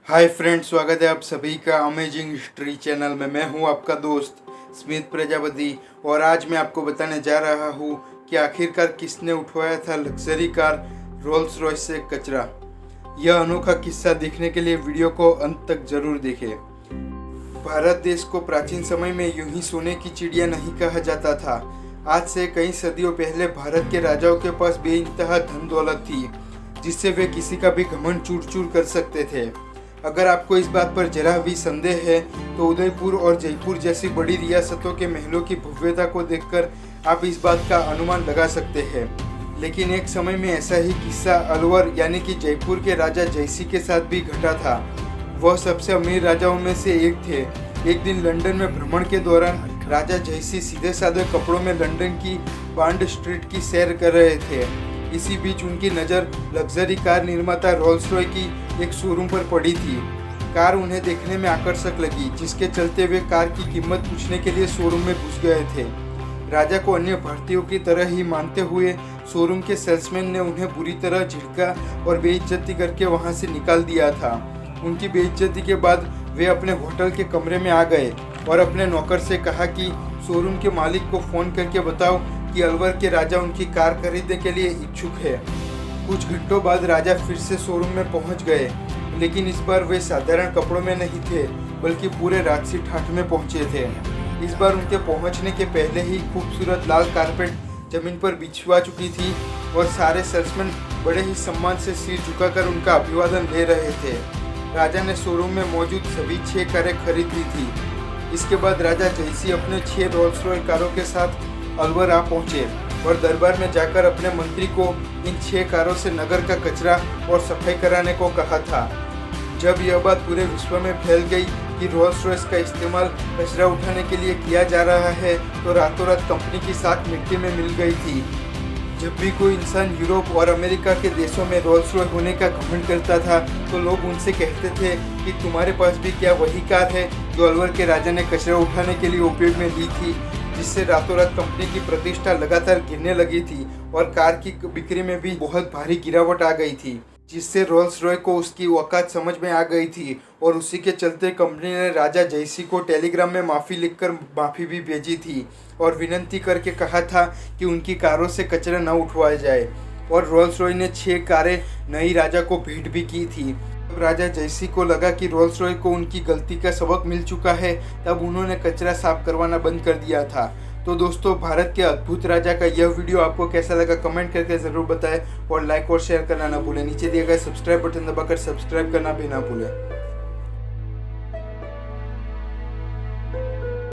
Hi friends, स्वागत है आप सभी का अमेजिंग हिस्ट्री चैनल में। मैं हूं आपका दोस्त स्मित प्रजापति और आज मैं आपको बताने जा रहा हूं कि आखिरकार किसने उठवाया था लग्जरी कार रोल्स रॉयस से कचरा। यह अनोखा किस्सा देखने के लिए वीडियो को अंत तक जरूर देखें। भारत देश को प्राचीन समय में यूं ही सोने की चिड़िया नहीं कहा जाता था। आज से कई सदियों पहले भारत के राजाओं के पास बेइंतहा धन दौलत थी जिससे वे किसी का भी घमंड चूर चूर कर सकते थे। अगर आपको इस बात पर जरा भी संदेह है तो उदयपुर और जयपुर जैसी बड़ी रियासतों के महलों की भव्यता को देखकर आप इस बात का अनुमान लगा सकते हैं। लेकिन एक समय में ऐसा ही किस्सा अलवर यानी कि जयपुर के राजा जयसिंह के साथ भी घटा था। वह सबसे अमीर राजाओं में से एक थे। एक दिन लंदन में भ्रमण के दौरान राजा जयसिंह सीधे साधे कपड़ों में लंदन की बांड स्ट्रीट की सैर कर रहे थे। इसी बीच उनकी नज़र लग्जरी कार निर्माता रोल्स रॉय की एक शोरूम पर पड़ी थी। कार उन्हें देखने में आकर्षक लगी, जिसके चलते वे कार की कीमत पूछने के लिए शोरूम में घुस गए थे। राजा को अन्य भारतीयों की तरह ही मानते हुए शोरूम के सेल्समैन ने उन्हें बुरी तरह झिड़का और बेइज्जती करके वहां से निकाल दिया था। उनकी बेइज्जती के बाद वे अपने होटल के कमरे में आ गए और अपने नौकर से कहा कि शोरूम के मालिक को फ़ोन करके बताओ कि अलवर के राजा उनकी कार खरीदने के लिए इच्छुक है। कुछ घंटों बाद राजा फिर से शोरूम में पहुंच गए, लेकिन इस बार वे साधारण कपड़ों में नहीं थे बल्कि पूरे राजसी ठाठ में पहुंचे थे। इस बार उनके पहुंचने के पहले ही खूबसूरत लाल कारपेट जमीन पर बिछवा चुकी थी और सारे सेल्समैन बड़े ही सम्मान से सिर झुकाकर उनका अभिवादन ले रहे थे। राजा ने शोरूम में मौजूद सभी 6 कारें खरीद ली थी। इसके बाद राजा जयसिंह अपने 6 रोल्स रॉय कारों के साथ अलवर आ पहुंचे और दरबार में जाकर अपने मंत्री को इन 6 कारों से नगर का कचरा और सफाई कराने को कहा था। जब यह बात पूरे विश्व में फैल गई कि रोल्स रॉयस का इस्तेमाल कचरा उठाने के लिए किया जा रहा है तो रातों रात कंपनी की साख मिट्टी में मिल गई थी। जब भी कोई इंसान यूरोप और अमेरिका के देशों में रोल्स रॉय होने का घमंड करता था तो लोग उनसे कहते थे कि तुम्हारे पास भी क्या वही कार है जो अलवर के राजा ने कचरा उठाने के लिए उपयोग में ली थी, जिससे रातों रात कंपनी की प्रतिष्ठा लगातार गिरने लगी थी और कार की बिक्री में भी बहुत भारी गिरावट आ गई थी, जिससे रोल्स रॉय को उसकी औकात समझ में आ गई थी और उसी के चलते कंपनी ने राजा जयसिंह को टेलीग्राम में माफ़ी लिखकर माफ़ी भी भेजी थी और विनती करके कहा था कि उनकी कारों से कचरा न उठवाया जाए। और रोल्स रॉय ने 6 कारें नई राजा को भेंट भी की थी। जब राजा जयसिंह को लगा कि रोल्स रॉय को उनकी गलती का सबक मिल चुका है तब उन्होंने कचरा साफ करवाना बंद कर दिया था। तो दोस्तों, भारत के अद्भुत राजा का यह वीडियो आपको कैसा लगा कमेंट करके ज़रूर बताएं और लाइक और शेयर करना ना भूलें। नीचे दिए गए सब्सक्राइब बटन दबाकर सब्सक्राइब करना भी ना भूलें।